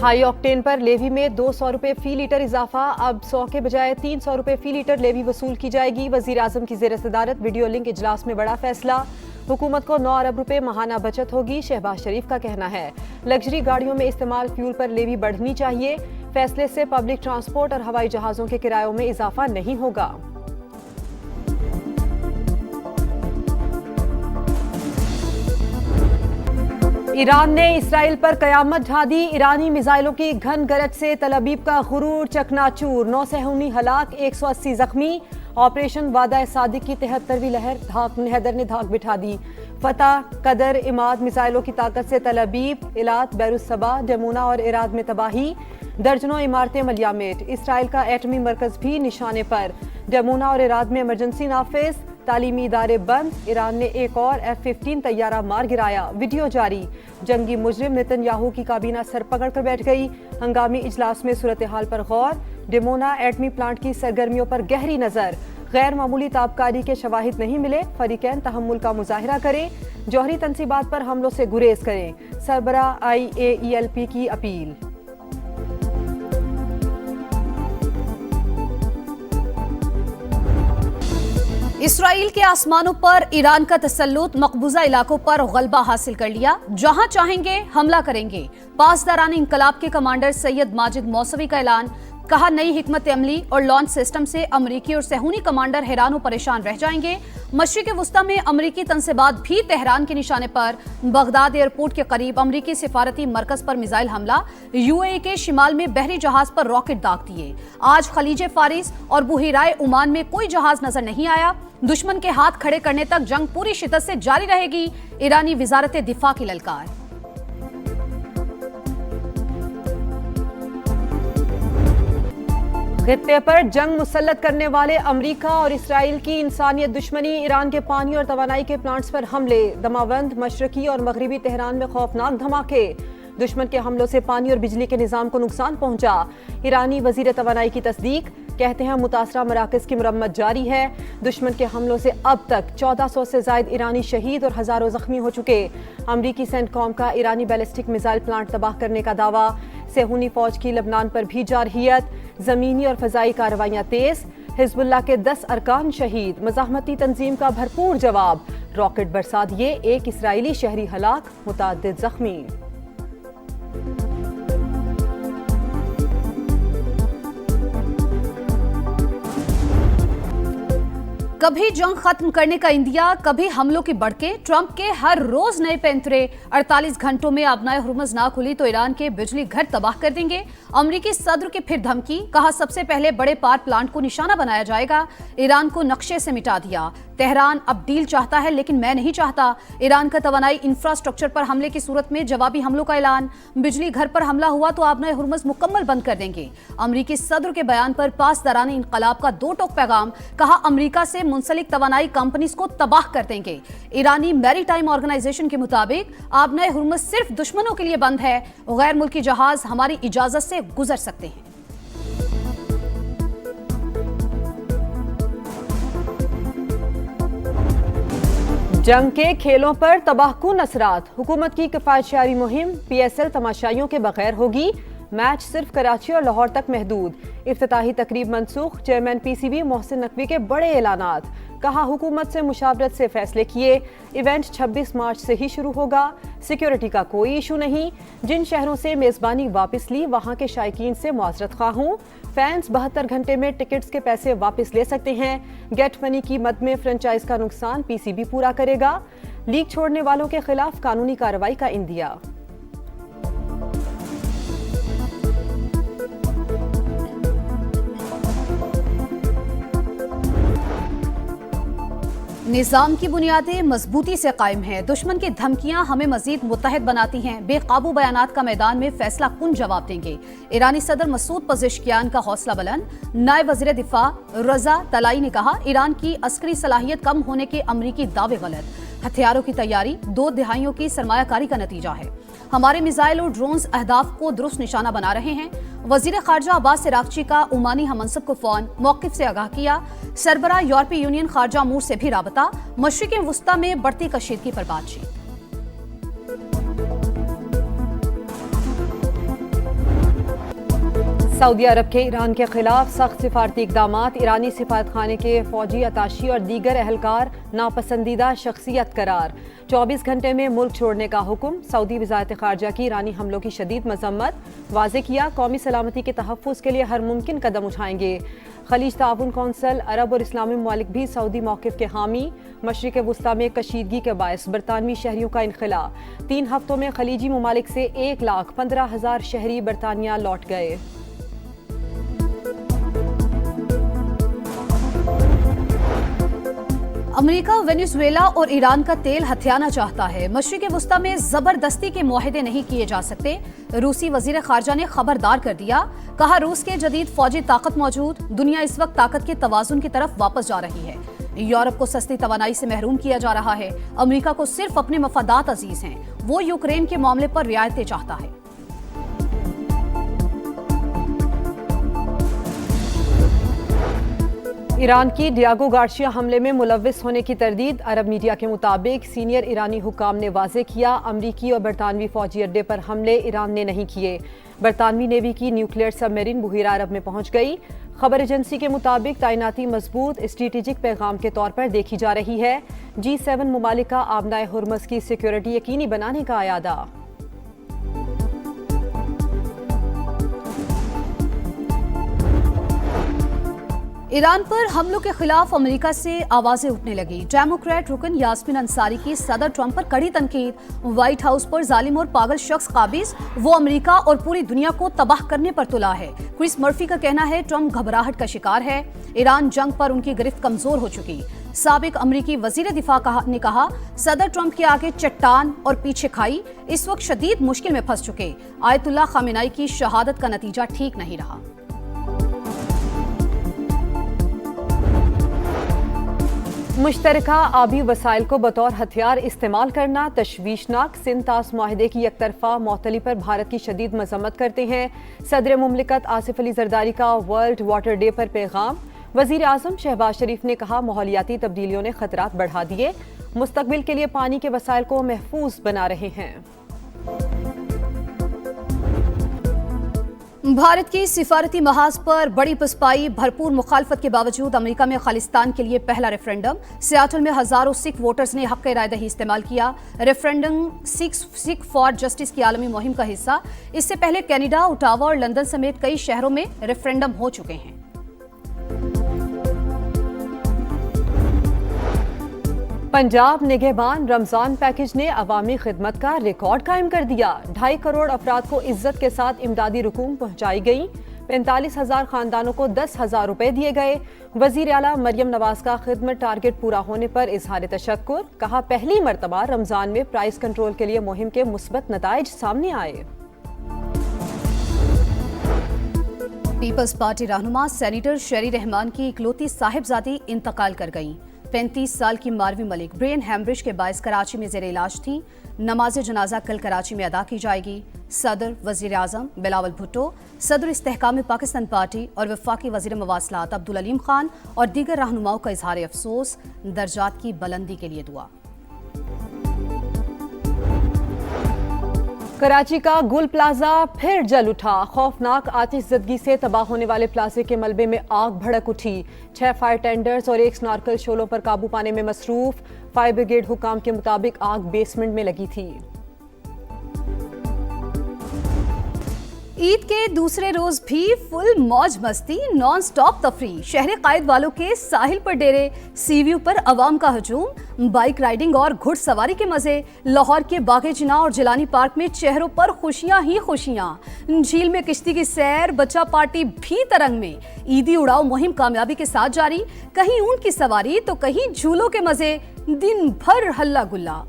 High octane पर levy में 200 रुपए फी लीटर इजाफा, अब 100 के बजाय 300 रुपए फी लीटर लेवी वसूल की जाएगी। वजीर आजम की ज़ेर सदारत वीडियो लिंक इजलास में बड़ा फैसला, हुकूमत को 9 अरब रुपए माहाना बचत होगी। शहबाज शरीफ का कहना है लग्जरी गाड़ियों में इस्तेमाल फ्यूल पर लेवी बढ़नी चाहिए। फैसले से पब्लिक ट्रांसपोर्ट और हवाई जहाज़ों के किरायों में इजाफा नहीं होगा। ईरान ने इसराइल पर कयामत ढा दी, ईरानी मिसाइलों की घन गरज से तल अबीब का गुरूर चकनाचूर, 9 सेहूनी हलाक, 180 जख्मी। ऑपरेशन वादा सादिक की 73वीं लहर हैदर ने धाक बिठा दी। फतह, कदर, इमाद मिसाइलों की ताकत से तल अबीब, इलात, बैरुसबा, डमूना और इराद में तबाही, दर्जनों इमारतें मलियामेट। इसराइल का एटमी मरकज भी निशाने पर, डमूना और इराद में इमरजेंसी नाफिज, तालीमी इदारे बंद। ईरान ने एक और F-15 तैयारा मार गिराया, वीडियो जारी। जंगी मुजरिम नेतन्याहू की काबीना सर पकड़ कर बैठ गई, हंगामी इजलास में सूरत हाल पर गौर। डिमोना एटमी प्लांट की सरगर्मियों पर गहरी नजर, गैर मामूली ताबकारी के शवाहिद नहीं मिले, फरीकैन तहम्मुल का मुजाहिरा करें, जौहरी तनसीबात पर हमलों से गुरेज करें, सरबराह IAELP की अपील। इसराइल के आसमानों पर ईरान का तसल्लुत, मकबूजा इलाकों पर गलबा हासिल कर लिया, जहां चाहेंगे हमला करेंगे। पासदारान इंकलाब के कमांडर सैयद माजिद मौसवी का ऐलान, कहा नई हिकमत अमली और लॉन्च सिस्टम से अमरीकी और सेहूनी कमांडर हैरान और परेशान रह जाएंगे। मशरिक वस्ता में अमरीकी तनसीबात भी तेहरान के निशाने पर, बगदाद एयरपोर्ट के करीब अमरीकी सिफारती मरकज पर मिसाइल हमला, UAE के शिमाल में बहरी जहाज पर रॉकेट दाग दिए। आज खलीज फारिस और बुहिराए ओमान में कोई जहाज नजर नहीं आया। दुश्मन के हाथ खड़े करने तक जंग पूरी शिद्दत से जारी रहेगी, ईरानी वजारत दिफा की ललकार। खित्ते पर जंग मुसल्लत करने वाले अमरीका और इसराइल की इंसानियत दुश्मनी, ईरान के पानी और तवानाई के प्लांट्स पर हमले, दमावंद, मशरकी और मगरबी तेहरान में खौफनाक धमाके। दुश्मन के हमलों से पानी और बिजली के निजाम को नुकसान पहुंचा। ईरानी वजीर तवानाई की तस्दीक, कहते हैं मुतासरा मराकज की मरम्मत जारी है। दुश्मन के हमलों से अब तक 1400 से जायद ईरानी शहीद और हजारों जख्मी हो चुके। अमरीकी सेंटकॉम का ईरानी बैलिस्टिक मिसाइल प्लांट तबाह करने का दावा। सेहूनी फौज की लबनान पर भी जारहियत, जमीनी और फजाई कार्रवाइयां तेज। हिजबुल्लाह के 10 अरकान शहीद, मज़ाहमती तंजीम का भरपूर जवाब। रॉकेट बरसा दिए, एक इसराइली शहरी हलाक, मुतअद्दिद जख्मी। कभी जंग खत्म करने का इंदिया, कभी हमलों की बढ़के, ट्रंप के हर रोज नए पैंतरे। 48 घंटों में आबनाए हुर्मुज़ ना खुली तो ईरान के बिजली घर तबाह कर देंगे। अमरीकी सदर की फिर धमकी, कहा सबसे पहले बड़े पावर प्लांट को निशाना बनाया जाएगा। ईरान को नक्शे से मिटा दिया। तेहरान अब डील चाहता है लेकिन मैं नहीं चाहता। ईरान का तवानाई इंफ्रास्ट्रक्चर पर हमले की सूरत में जवाबी हमलों का ऐलान। बिजली घर पर हमला हुआ तो आबनाए हुर्मुज़ मुकम्मल बंद कर देंगे। अमरीकी सदर के बयान पर पासदारान इंकलाब का 2 टोक पैगाम, कहा अमरीका से मुंसलिक तवानाई कंपनीज को तबाह कर देंगे। ईरानी मैरीटाइम ऑर्गेनाइजेशन के मुताबिक आबनाए हुर्मुज़ सिर्फ दुश्मनों के लिए बंद है, गैर मुल्की जहाज हमारी इजाजत से गुजर सकते हैं। जंग के खेलों पर तबाहकुन असरात, हुकूमत की किफायतशारी मुहिम PSL तमाशाइयों के बगैर होगी। मैच सिर्फ कराची और लाहौर तक महदूद। इफ्तिताही तकरीब मनसूख, चेयरमैन PCB मोहसिन नकवी के बड़े ऐलानात, कहा हुकूमत से मुशावरत से फैसले किए। इवेंट 26 मार्च से ही शुरू होगा। सिक्योरिटी का कोई इशू नहीं। जिन शहरों से मेज़बानी वापस ली वहां के शायकीन से मुआज़रत खा हूं। फैंस 72 घंटे में टिकट्स के पैसे वापस ले सकते हैं। गेट मनी की मद में फ्रेंचाइज का नुकसान PCB पूरा करेगा। लीग छोड़ने वालों के खिलाफ कानूनी कार्रवाई का इंदिया। निज़ाम की बुनियादें मजबूती से कायम हैं। दुश्मन की धमकियां हमें मजीद मुत्तहद बनाती हैं। बेकाबू बयानात का मैदान में फैसला कुन जवाब देंगे। ईरानी सदर मसूद पज़ेश्कियान का हौसला बुलंद। नायब वज़ीर दिफा रजा तलाई ने कहा ईरान की अस्करी सलाहियत कम होने के अमरीकी दावे गलत। हथियारों की तैयारी 2 दिहाइयों की सरमायाकारी का नतीजा है। हमारे मिसाइल और ड्रोन्स अहदाफ को दुरुस्त निशाना बना रहे हैं। वजीर खारजा अब्बास इराक्ची का ओमानी हममनसब को फोन, मौक़िफ़ से आगाह किया। सरबराह यूरोपीय यूनियन खारजा अमूर से भी राबता। मशरिक़ वस्ता में बढ़ती कशीदगी पर बातचीत। سعودی عرب کے ایران کے خلاف سخت سفارتی اقدامات، ایرانی سفارت خانے کے فوجی اتاشی اور دیگر اہلکار ناپسندیدہ شخصیت قرار، 24 گھنٹے میں ملک چھوڑنے کا حکم، سعودی وزارت خارجہ کی ایرانی حملوں کی شدید مذمت، واضح کیا قومی سلامتی کے تحفظ کے لیے ہر ممکن قدم اٹھائیں گے۔ خلیج تعاون کونسل عرب اور اسلامی ممالک بھی سعودی موقف کے حامی، مشرق وسطیٰ میں کشیدگی کے باعث برطانوی شہریوں کا انخلاء، 3 ہفتوں میں خلیجی ممالک سے 1,15,000 شہری برطانیہ لوٹ گئے۔ امریکہ وینزویلا اور ایران کا تیل ہتھیانا چاہتا ہے، مشرق وسطیٰ میں زبردستی کے معاہدے نہیں کیے جا سکتے، روسی وزیر خارجہ نے خبردار کر دیا، کہا روس کے جدید فوجی طاقت موجود، دنیا اس وقت طاقت کے توازن کی طرف واپس جا رہی ہے، یورپ کو سستی توانائی سے محروم کیا جا رہا ہے، امریکہ کو صرف اپنے مفادات عزیز ہیں، وہ یوکرین کے معاملے پر رعایتیں چاہتا ہے۔ ایران کی ڈیاگو گارشیا حملے میں ملوث ہونے کی تردید، عرب میڈیا کے مطابق سینئر ایرانی حکام نے واضح کیا امریکی اور برطانوی فوجی اڈے پر حملے ایران نے نہیں کیے، برطانوی نیوی کی نیوکلیئر سب میرین بحیرہ عرب میں پہنچ گئی، خبر ایجنسی کے مطابق تعیناتی مضبوط اسٹریٹجک پیغام کے طور پر دیکھی جا رہی ہے، G7 ممالک کا آبنائے ہرمز کی سیکیورٹی یقینی بنانے کا اعادہ۔ ایران پر حملوں کے خلاف امریکہ سے آوازیں اٹھنے لگی، ڈیموکریٹ رکن یاسمین انصاری کی صدر ٹرمپ پر کڑی تنقید، وائٹ ہاؤس پر ظالم اور پاگل شخص قابض، وہ امریکہ اور پوری دنیا کو تباہ کرنے پر تلا ہے۔ کرس مرفی کا کہنا ہے ٹرمپ گھبراہٹ کا شکار ہے، ایران جنگ پر ان کی گرفت کمزور ہو چکی۔ سابق امریکی وزیر دفاع نے کہا صدر ٹرمپ کے آگے چٹان اور پیچھے کھائی، اس وقت شدید مشکل میں پھنس چکے، آیت اللہ خامنائی کی شہادت کا نتیجہ ٹھیک نہیں رہا۔ مشترکہ آبی وسائل کو بطور ہتھیار استعمال کرنا تشویشناک، سندھ طاس معاہدے کی یک طرفہ معطلی پر بھارت کی شدید مذمت کرتے ہیں، صدر مملکت آصف علی زرداری کا ورلڈ واٹر ڈے پر پیغام، وزیر اعظم شہباز شریف نے کہا ماحولیاتی تبدیلیوں نے خطرات بڑھا دیے، مستقبل کے لیے پانی کے وسائل کو محفوظ بنا رہے ہیں۔ بھارت کی سفارتی محاذ پر بڑی پسپائی، بھرپور مخالفت کے باوجود امریکہ میں خالصتان کے لیے پہلا ریفرنڈم، سیاٹل میں ہزاروں سکھ ووٹرز نے حق رائے دہی استعمال کیا، ریفرنڈم سکھ فار جسٹس کی عالمی مہم کا حصہ، اس سے پہلے کینیڈا، اوٹاوا اور لندن سمیت کئی شہروں میں ریفرنڈم ہو چکے ہیں۔ پنجاب نگہبان رمضان پیکج نے عوامی خدمت کا ریکارڈ قائم کر دیا، 2.5 کروڑ افراد کو عزت کے ساتھ امدادی رقوم پہنچائی گئی، 45,000 خاندانوں کو 10,000 روپے دیے گئے، وزیر اعلیٰ مریم نواز کا خدمت ٹارگٹ پورا ہونے پر اظہار تشکر، کہا پہلی مرتبہ رمضان میں پرائس کنٹرول کے لیے مہم کے مثبت نتائج سامنے آئے۔ پیپلز پارٹی رہنما سینیٹر شیری رحمان کی اکلوتی صاحبزادی انتقال کر گئیں، 35 سال کی ماروی ملک برین ہیمریج کے باعث کراچی میں زیر علاج تھیں، نماز جنازہ کل کراچی میں ادا کی جائے گی، صدر، وزیر اعظم بلاول بھٹو، صدر استحکام پاکستان پارٹی اور وفاقی وزیر مواصلات عبدالعلیم خان اور دیگر رہنماؤں کا اظہار افسوس، درجات کی بلندی کے لیے دعا۔ کراچی کا گل پلازا پھر جل اٹھا، خوفناک آتش زدگی سے تباہ ہونے والے پلازے کے ملبے میں آگ بھڑک اٹھی، 6 فائر ٹینڈرز اور 1 سنارکل شعلوں پر قابو پانے میں مصروف، فائر بریگیڈ حکام کے مطابق آگ بیسمنٹ میں لگی تھی۔ عید کے دوسرے روز بھی فل موج مستی، نان سٹاپ تفریح، شہر قائد والوں کے ساحل پر ڈیرے، سی ویو پر عوام کا ہجوم، بائک رائیڈنگ اور گھڑ سواری کے مزے، لاہور کے باغ جناح اور جیلانی پارک میں چہروں پر خوشیاں ہی خوشیاں، جھیل میں کشتی کی سیر، بچہ پارٹی بھی ترنگ میں، عیدی اڑاؤ مہم کامیابی کے ساتھ جاری، کہیں اونٹ کی سواری تو کہیں جھولوں کے مزے، دن بھر ہلا گلا۔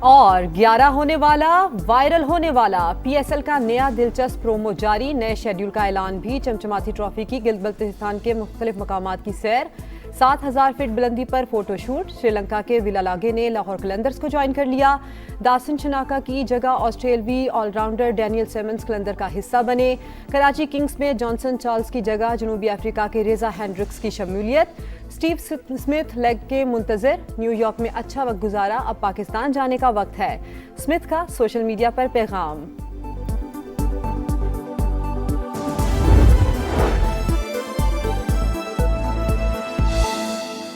اور 11 ہونے والا، وائرل ہونے والا، پی ایس ایل کا نیا دلچسپ پرومو جاری، نئے شیڈیول کا اعلان بھی، چمچماتی ٹرافی کی گلگت بلتستان کے مختلف مقامات کی سیر، 7,000 فٹ بلندی پر فوٹو شوٹ، سری لنکا کے ولا لاگے نے لاہور قلندرز کو جوائن کر لیا، داسن شناکا کی جگہ آسٹریلوی all rounder Daniel Simmons Qalandar کا حصہ بنے، کراچی کنگز میں جانسن چارلز کی جگہ جنوبی افریقہ کے ریزا ہینڈرکس کی شمولیت، اسٹیو اسمتھ لیگ کے منتظر، نیو یارک میں اچھا وقت گزارا، اب پاکستان جانے کا وقت ہے، اسمتھ کا سوشل میڈیا پر پیغام۔